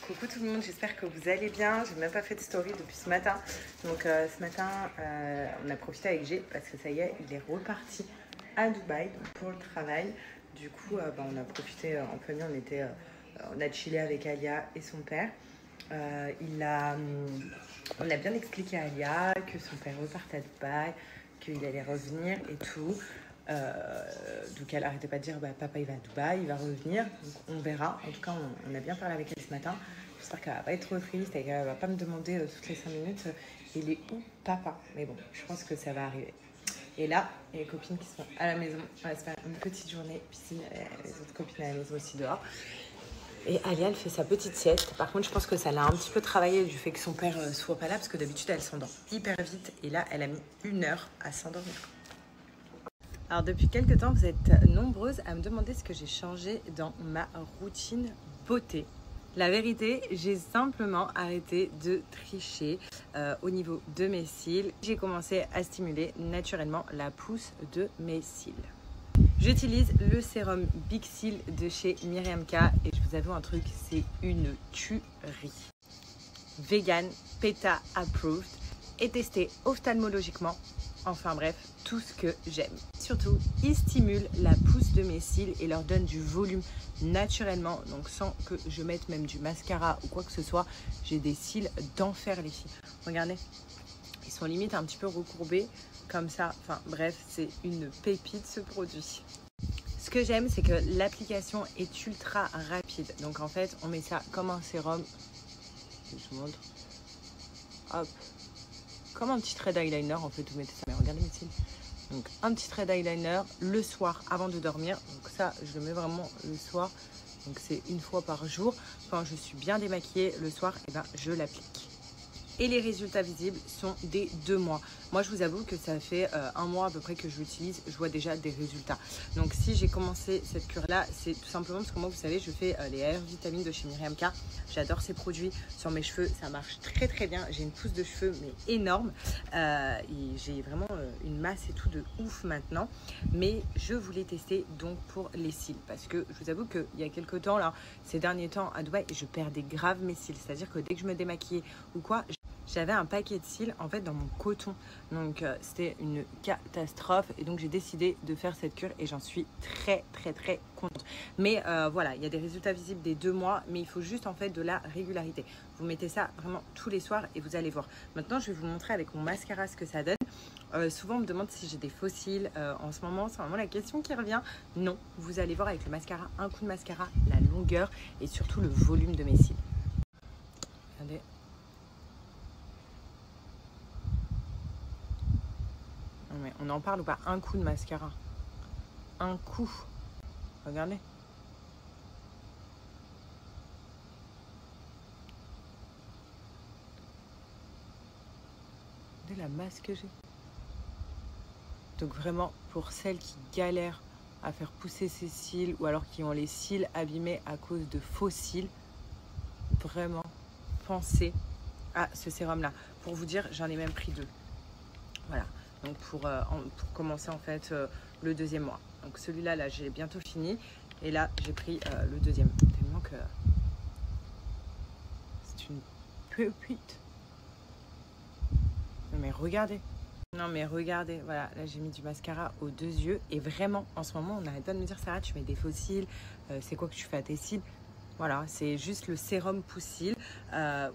Coucou tout le monde, j'espère que vous allez bien. J'ai même pas fait de story depuis ce matin. Donc ce matin, on a profité avec G parce que ça y est, il est reparti à Dubaï donc pour le travail. Du coup, on a profité en famille, on a chillé avec Alia et son père. On a bien expliqué à Alia que son père repartait à Dubaï, qu'il allait revenir et tout. Donc elle arrêtait pas de dire papa il va à Dubaï, il va revenir, donc on verra. En tout cas on a bien parlé avec elle ce matin. J'espère qu'elle va pas être trop triste et qu'elle va pas me demander toutes les 5 minutes il est où papa. Mais bon, je pense que ça va arriver. Et là, il y a les copines qui sont à la maison. On va se faire une petite journée piscine, les autres copines à la maison aussi dehors. Et Alia, elle fait sa petite sieste. Par contre, je pense que ça l'a un petit peu travaillé du fait que son père soit pas là, parce que d'habitude, elle s'endort hyper vite. Et là, elle a mis 1 heure à s'endormir. Alors, depuis quelques temps, vous êtes nombreuses à me demander ce que j'ai changé dans ma routine beauté. La vérité, j'ai simplement arrêté de tricher au niveau de mes cils. J'ai commencé à stimuler naturellement la pousse de mes cils. J'utilise le sérum Big Seal de chez Myriam K et je vous avoue un truc, c'est une tuerie. Vegan, PETA approved et testé ophtalmologiquement. Enfin bref, tout ce que j'aime. Surtout, il stimule la pousse de mes cils et leur donne du volume naturellement, donc sans que je mette même du mascara ou quoi que ce soit. J'ai des cils d'enfer les filles. Regardez, ils sont limite un petit peu recourbés comme ça. Enfin bref, c'est une pépite ce produit. Ce que j'aime, c'est que l'application est ultra rapide. Donc en fait, on met ça comme un sérum. Je vous montre. Hop. Comme un petit trait d'eyeliner, en fait, vous mettez ça. Mais regardez mes cils. Donc un petit trait d'eyeliner le soir avant de dormir. Donc ça, je le mets vraiment le soir. Donc c'est 1 fois par jour. Quand je suis bien démaquillée le soir, et je l'applique. Et les résultats visibles sont des 2 mois. Moi, je vous avoue que ça fait 1 mois à peu près que je l'utilise. Je vois déjà des résultats. Donc, si j'ai commencé cette cure-là, c'est tout simplement parce que moi, vous savez, je fais les AR vitamines de chez Myriam K. J'adore ces produits sur mes cheveux. Ça marche très, très bien. J'ai une pousse de cheveux, mais énorme. J'ai vraiment une masse et tout de ouf maintenant. Mais je voulais tester donc pour les cils. Parce que je vous avoue qu'il y a quelques temps, là, ces derniers temps à Dubaï, je perdais grave mes cils. C'est-à-dire que dès que je me démaquillais ou quoi, j'avais un paquet de cils en fait dans mon coton, donc c'était une catastrophe et donc j'ai décidé de faire cette cure et j'en suis très très très contente. Mais voilà, il y a des résultats visibles des 2 mois, mais il faut juste en fait de la régularité. Vous mettez ça vraiment tous les soirs et vous allez voir. Maintenant, je vais vous montrer avec mon mascara ce que ça donne. Souvent on me demande si j'ai des faux cils en ce moment, c'est vraiment la question qui revient. Non, vous allez voir avec le mascara, un coup de mascara, la longueur et surtout le volume de mes cils. Regardez. Mais on en parle ou pas? Un coup de mascara. Un coup. Regardez. Regardez la masse que j'ai. Donc vraiment, pour celles qui galèrent à faire pousser ses cils ou alors qui ont les cils abîmés à cause de faux cils, vraiment, pensez à ce sérum-là. Pour vous dire, j'en ai même pris 2. Voilà. Donc pour commencer en fait le 2e mois. Donc celui-là, là, j'ai bientôt fini. Et là, j'ai pris le 2e. Tellement que c'est une pépite. Non mais regardez. Non mais regardez. Voilà, là j'ai mis du mascara aux 2 yeux. Et vraiment, en ce moment, on n'arrête pas de me dire Sarah, tu mets des faux cils. C'est quoi que tu fais à tes cils? Voilà, c'est juste le sérum pousse cils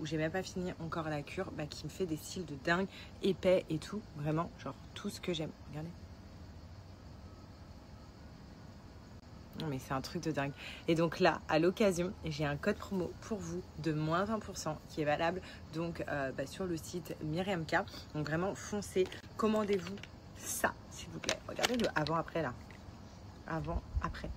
où j'ai même pas fini encore la cure qui me fait des cils de dingue, épais et tout. Vraiment, genre tout ce que j'aime. Regardez. Non mais c'est un truc de dingue. Et donc là, à l'occasion, j'ai un code promo pour vous de moins 20% qui est valable donc sur le site Myriam K. Donc vraiment, foncez, commandez-vous ça, s'il vous plaît. Regardez le avant-après là. Avant-après.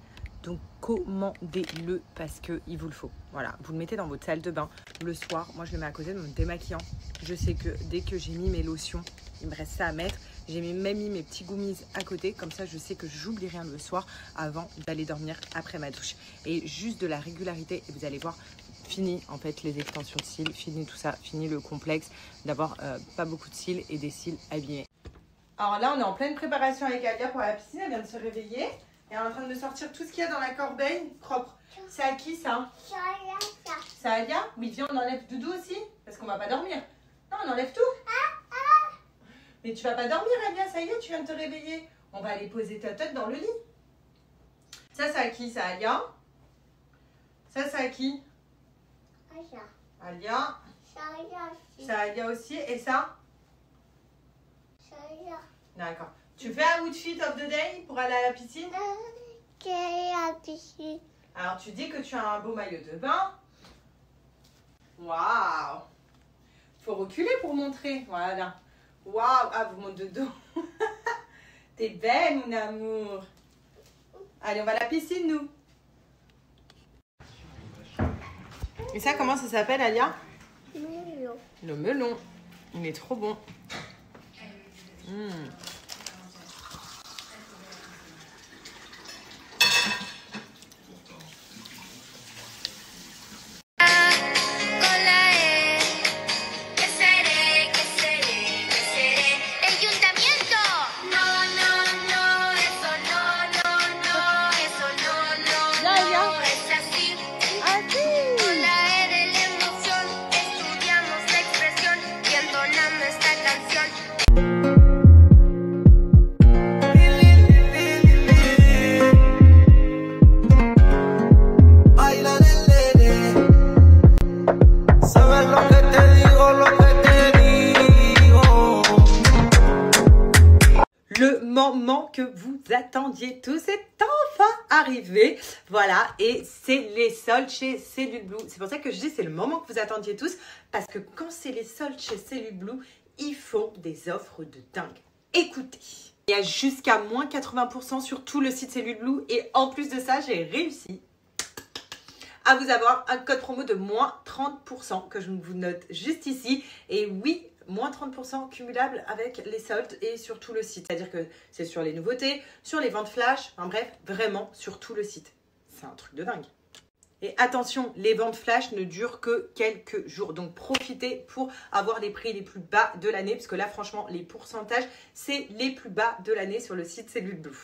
Donc commandez-le parce qu'il vous le faut. Voilà, vous le mettez dans votre salle de bain le soir. Moi, je le mets à côté de mon démaquillant. Je sais que dès que j'ai mis mes lotions, il me reste ça à mettre. J'ai même mis mes petits gummies à côté. Comme ça, je sais que j'oublie rien le soir avant d'aller dormir après ma douche. Et juste de la régularité. Et vous allez voir, fini en fait les extensions de cils. Fini tout ça. Fini le complexe d'avoir pas beaucoup de cils et des cils abîmés. Alors là, on est en pleine préparation avec Alia pour la piscine. Elle vient de se réveiller. Elle est en train de me sortir tout ce qu'il y a dans la corbeille propre. C'est à qui ça? C'est Ça Alia? Oui, viens, on enlève Doudou aussi, parce qu'on va pas dormir. Non, on enlève tout. Mais tu vas pas dormir, Alia, ça y est, tu viens de te réveiller. On va aller poser ta tête dans le lit. Ça, c'est à qui, ça, Alia? Ça, c'est à qui? Alia. Ça, Alia aussi. Et ça? D'accord. Tu fais un outfit of the day pour aller à la piscine? Alors, tu dis que tu as un beau maillot de bain. Waouh! Faut reculer pour montrer. Voilà. Waouh! Ah, vous montrez de dos. T'es belle, mon amour. Allez, on va à la piscine, nous. Et ça, comment ça s'appelle, Alia? Melon. Le melon. Il est trop bon. Le moment que vous attendiez tous est enfin arrivé. Voilà, et c'est les soldes chez Cellule Blue. C'est pour ça que je dis c'est le moment que vous attendiez tous, parce que quand c'est les soldes chez Cellule Blue, ils font des offres de dingue. Écoutez, il y a jusqu'à moins 80% sur tout le site Cellule Blue, et en plus de ça, j'ai réussi à vous avoir un code promo de moins 30% que je vous note juste ici. Et oui, moins 30% cumulable avec les soldes et sur tout le site. C'est-à-dire que c'est sur les nouveautés, sur les ventes flash, enfin bref, vraiment sur tout le site. C'est un truc de dingue. Et attention, les ventes flash ne durent que quelques jours. Donc profitez pour avoir les prix les plus bas de l'année. Parce que là, franchement, les pourcentages, c'est les plus bas de l'année sur le site Cellule Blue.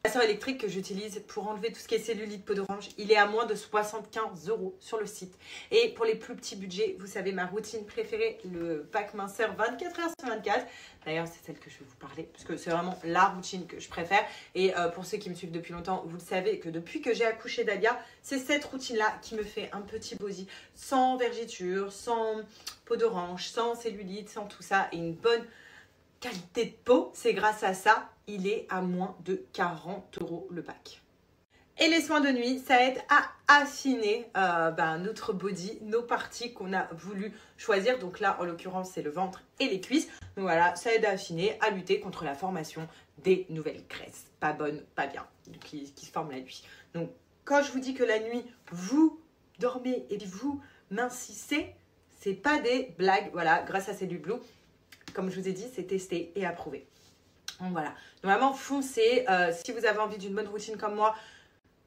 Le masseur électrique que j'utilise pour enlever tout ce qui est cellulite, peau d'orange, il est à moins de 75 € sur le site. Et pour les plus petits budgets, vous savez, ma routine préférée, le pack minceur 24h/24. D'ailleurs, c'est celle que je vais vous parler, parce que c'est vraiment la routine que je préfère. Et pour ceux qui me suivent depuis longtemps, vous le savez que depuis que j'ai accouché d'Alia, c'est cette routine-là qui me fait un petit body, sans vergeture, sans peau d'orange, sans cellulite, sans tout ça, et une bonne qualité de peau. C'est grâce à ça, il est à moins de 40 € le pack. Et les soins de nuit, ça aide à affiner notre body, nos parties qu'on a voulu choisir. Donc là, en l'occurrence, c'est le ventre et les cuisses. Donc voilà, ça aide à affiner, à lutter contre la formation des nouvelles graisses. Pas bonnes, pas bien, qui se forment la nuit. Donc quand je vous dis que la nuit, vous dormez et vous mincissez, c'est pas des blagues. Voilà, grâce à Cellule Blue, comme je vous ai dit, c'est testé et approuvé. Donc voilà, normalement foncez, si vous avez envie d'une bonne routine comme moi,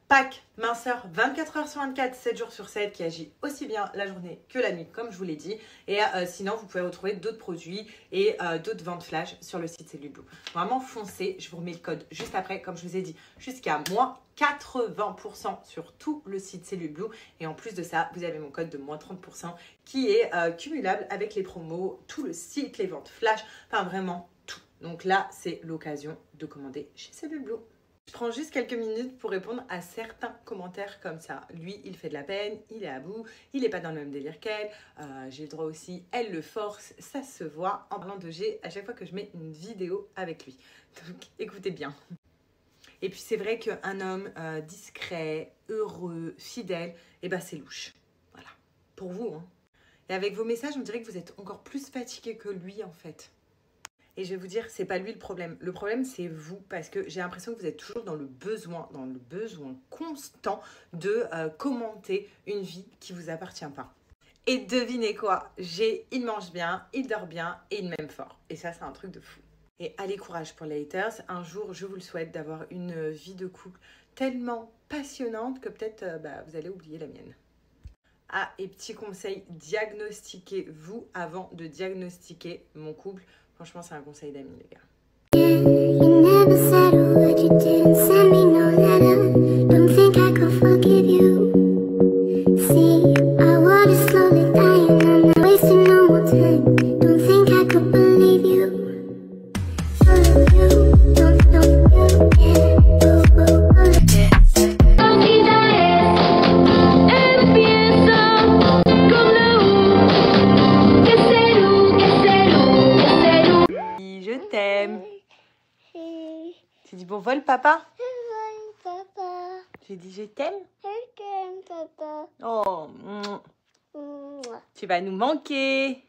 pack minceur 24h/24, 7 jours sur 7 qui agit aussi bien la journée que la nuit comme je vous l'ai dit. Et sinon vous pouvez retrouver d'autres produits et d'autres ventes flash sur le site Cellule Blue. Vraiment foncez, je vous remets le code juste après comme je vous ai dit, jusqu'à moins 80% sur tout le site Cellule Blue. Et en plus de ça, vous avez mon code de moins 30% qui est cumulable avec les promos, tout le site, les ventes flash, enfin vraiment tout. Donc là, c'est l'occasion de commander chez Cellule Blue. Je prends juste quelques minutes pour répondre à certains commentaires comme ça. Lui, il fait de la peine, il est à bout, il n'est pas dans le même délire qu'elle. J'ai le droit aussi, elle le force, ça se voit. En parlant de G, à chaque fois que je mets une vidéo avec lui. Donc écoutez bien. Et puis c'est vrai qu'un homme discret, heureux, fidèle, eh ben c'est louche. Voilà, pour vous. Hein. Et avec vos messages, on dirait que vous êtes encore plus fatigué que lui en fait. Et je vais vous dire, c'est pas lui le problème. Le problème, c'est vous, parce que j'ai l'impression que vous êtes toujours dans le besoin constant de commenter une vie qui vous appartient pas. Et devinez quoi, il mange bien, il dort bien et il m'aime fort. Et ça, c'est un truc de fou. Et allez, courage pour les haters. Un jour, je vous le souhaite d'avoir une vie de couple tellement passionnante que peut-être vous allez oublier la mienne. Ah, et petit conseil, diagnostiquez-vous avant de diagnostiquer mon couple. Franchement, c'est un conseil d'amis, les gars. You never said a word, you didn't send me no letter. Don't think I could forgive you. See, I wanna t'aime. Tu dis bon vol, papa? Papa. J'ai dit je t'aime. Je t'aime, papa. Oh, tu vas nous manquer.